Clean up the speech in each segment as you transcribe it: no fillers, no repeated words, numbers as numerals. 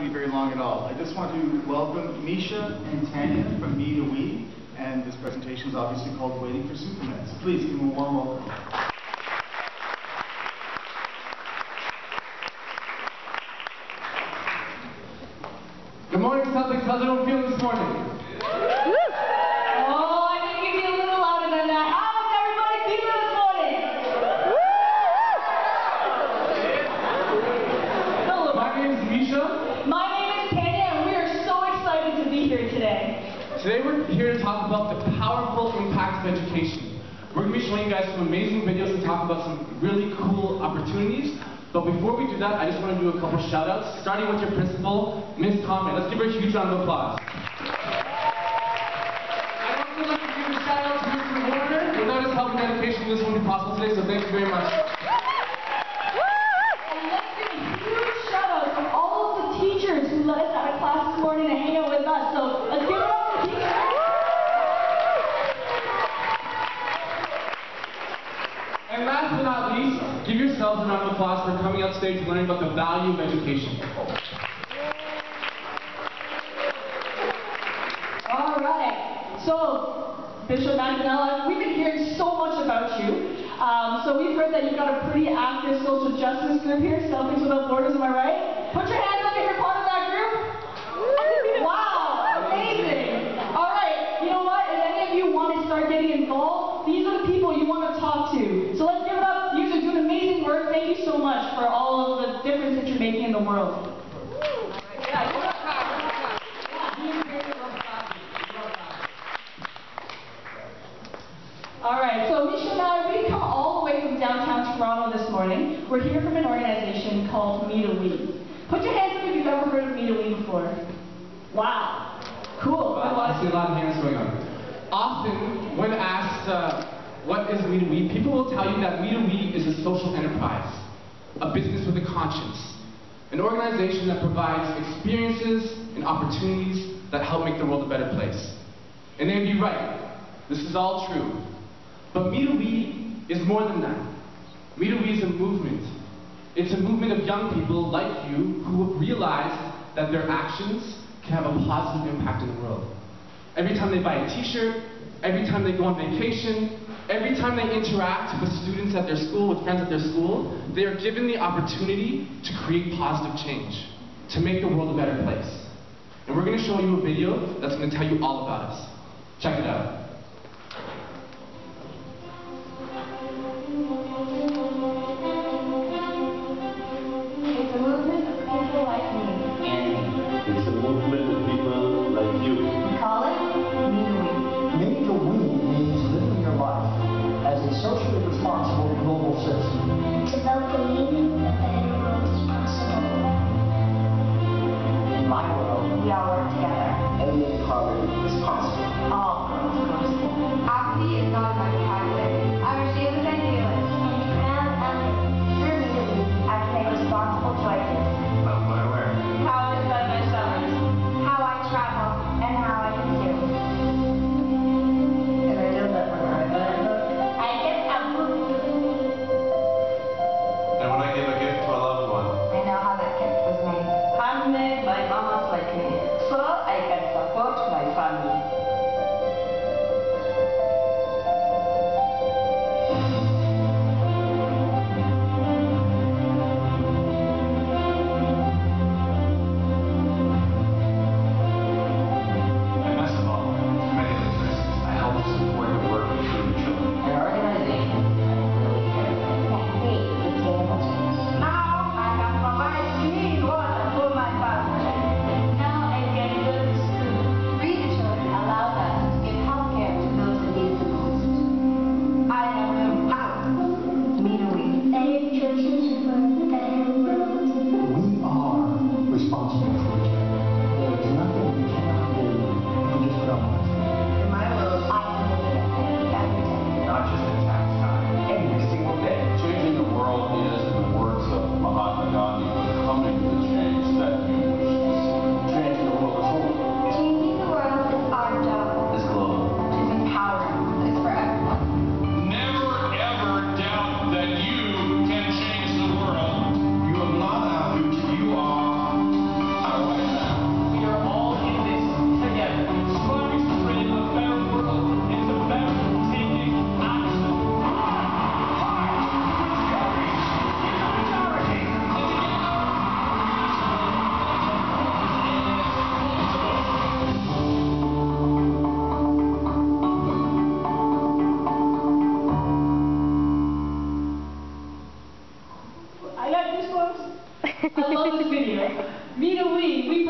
Be very long at all. I just want to welcome Mischa and Tania from Me to We, and this presentation is obviously called Waiting for Superman. So please give them a warm welcome. Good morning, Celtics. How's everyone feeling this morning? Oh, I think you'd be a little louder than that. How's everybody feeling this morning? Hello, my name is Mischa. My name is Tania, and we are so excited to be here today. Today we're here to talk about the powerful impact of education. We're going to be showing you guys some amazing videos and talk about some really cool opportunities. But before we do that, I just want to do a couple shout outs, starting with your principal, Miss Tania. Let's give her a huge round of applause. I'd also like to give a shout out to Mr. Warner. Without his help and dedication, this wouldn't be possible today, so thank you very much. And let's give a huge shout out to all of the teachers who let us out of class this morning to hang out with us. So let's give it up for teachers. And last but not least, give yourselves a round of applause for coming out today to learn about the value of education. All right. So, Bishop Macdonell, we've been hearing so much about you. So we've heard that you've got a pretty active social justice group here, Celtics Without Borders, am I right? Put your hands up if you're part of that group. Wow, amazing. All right, you know what? If any of you want to start getting involved, these are the people you want to talk to. So let's give it up. You guys are doing amazing work. Thank you so much for all of the difference that you're making in the world. All right, so Mischa and I, we come all the way from downtown Toronto this morning. We're here from an organization called Me to We. Put your hands up if you've ever heard of Me to We before. Wow, cool. I see a lot of hands going on. Often, when asked what is Me to We, people will tell you that Me to We is a social enterprise, a business with a conscience, an organization that provides experiences and opportunities that help make the world a better place. And they'd be right. This is all true. But Me to We is more than that. Me to We is a movement. It's a movement of young people like you who have realized that their actions can have a positive impact in the world. Every time they buy a t-shirt, every time they go on vacation, every time they interact with students at their school, with friends at their school, they are given the opportunity to create positive change, to make the world a better place. And we're going to show you a video that's going to tell you all about us. Check it out. It's a movement of people like me. It's a movement of people like you. We call it Me to We. Me to We means living your life as a socially responsible global citizen. It's about believing that a better world is possible. In my world, We all work together. Only poverty is possible. All girls go to school. Apathy is not my vocabulary. I'm ashamed as idealist. Proud of it. Through Me to We, I can make responsible choices. About my work. How I spend my summers. How I travel and how I consume. and I know that when I buy a book, I get a book. And when I give a gift to a loved one, I know how that gift was made. Handmade by mamas like me. So I can support my family.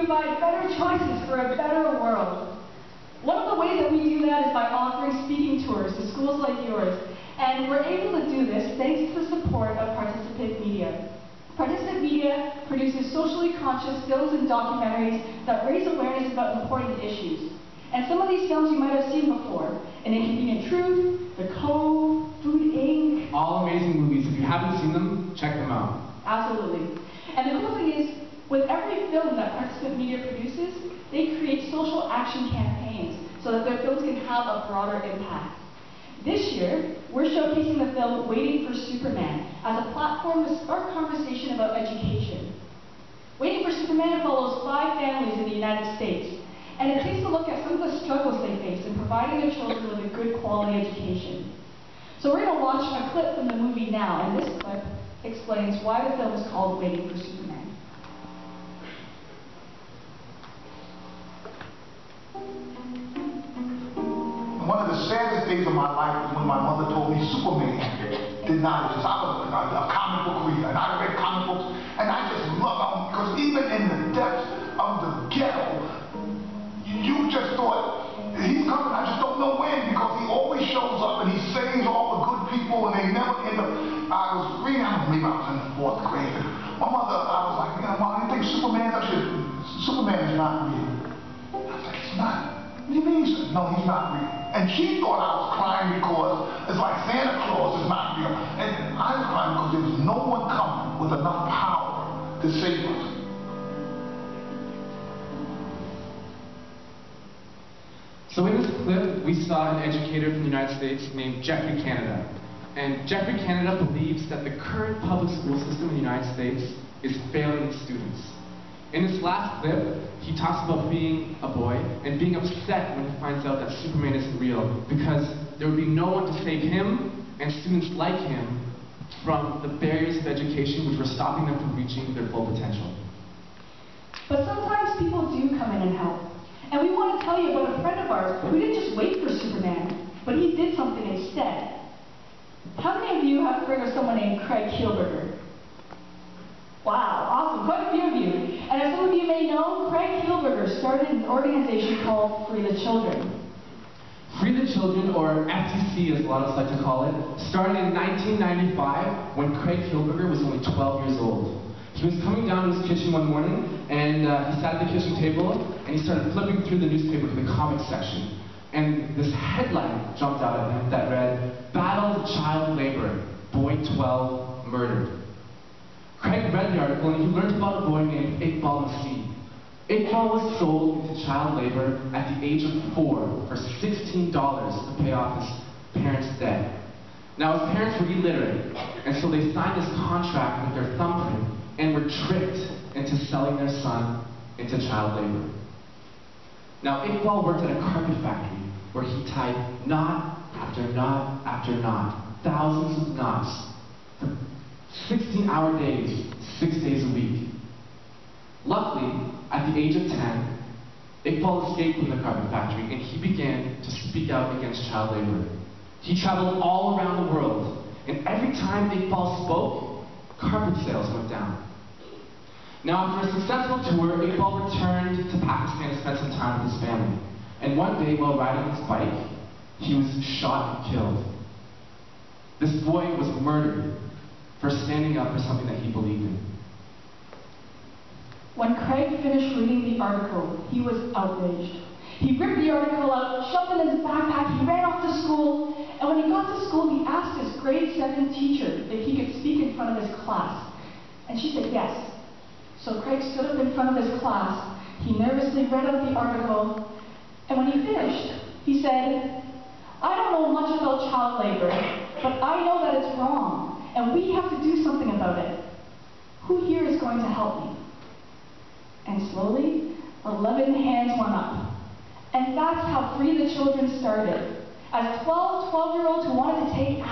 provide better choices for a better world. One of the ways that we do that is by offering speaking tours to schools like yours. And we're able to do this thanks to the support of Participant Media. Participant Media produces socially conscious films and documentaries that raise awareness about important issues. And some of these films you might have seen before: An Inconvenient Truth, The Cove, Food Inc. All amazing movies. If you haven't seen them, check them out. Absolutely. And the cool thing is, with every film that Participant Media produces, they create social action campaigns so that their films can have a broader impact. This year, we're showcasing the film Waiting for Superman as a platform to spark conversation about education. Waiting for Superman follows 5 families in the United States, and it takes a look at some of the struggles they face in providing their children with a good quality education. So we're going to watch a clip from the movie now, and this clip explains why the film is called Waiting for Superman. One of the saddest days of my life was when my mother told me Superman did not exist. I was a comic book reader, and I read comic books, and I just loved them, because even in the depths of the ghetto, you just thought, he's coming, I just don't know when, because he always shows up and he saves all the good people, and they never end up. I was reading, maybe I was in the 4th grade. My mother, I was like, Mom, you think Superman is not real? I was like, it's not. What do you mean? No, he's not real. And she thought I was crying because it's like Santa Claus is not real. And I was crying because there was no one coming with enough power to save us. So in this clip, we saw an educator from the United States named Jeffrey Canada. And Jeffrey Canada believes that the current public school system in the United States is failing its students. In this last clip, he talks about being a boy and being upset when he finds out that Superman isn't real, because there would be no one to save him and students like him from the barriers of education which were stopping them from reaching their full potential. But sometimes people do come in and help. And we want to tell you about a friend of ours who didn't just wait for Superman, but he did something instead. How many of you have heard of someone named Craig Kielberger? Wow, awesome, quite a few of you. And as some of you may know, Craig Kielberger started an organization called Free the Children. Free the Children, or FTC as a lot of us like to call it, started in 1995 when Craig Kielberger was only 12 years old. He was coming down to his kitchen one morning, and he sat at the kitchen table, and he started flipping through the newspaper to the comics section. And this headline jumped out at him that read, "Battle of Child Labor, Boy 12 Murdered." Craig read the article, and he learned about a boy named Iqbal Masih. Iqbal was sold into child labor at the age of 4 for $16 to pay off his parents' debt. Now, his parents were illiterate, and so they signed this contract with their thumbprint and were tricked into selling their son into child labor. Now, Iqbal worked at a carpet factory where he tied knot after knot after knot, thousands of knots, for 16-hour days, 6 days a week. Luckily, at the age of 10, Iqbal escaped from the carpet factory and he began to speak out against child labor. He traveled all around the world, and every time Iqbal spoke, carpet sales went down. Now, after a successful tour, Iqbal returned to Pakistan to spend some time with his family. And one day, while riding his bike, he was shot and killed. This boy was murdered for standing up for something that he believed in. When Craig finished reading the article, he was outraged. He ripped the article out, shoved it in his backpack, he ran off to school, and when he got to school, he asked his grade 7 teacher if he could speak in front of his class. And she said yes. So Craig stood up in front of his class, he nervously read out the article, and when he finished, he said, "I don't know much about child labor, but I know that it's wrong, and we have to do something about it. Who here is going to help me?" And slowly, 11 hands went up. And that's how Free the Children started. As 12-year-olds who wanted to take action.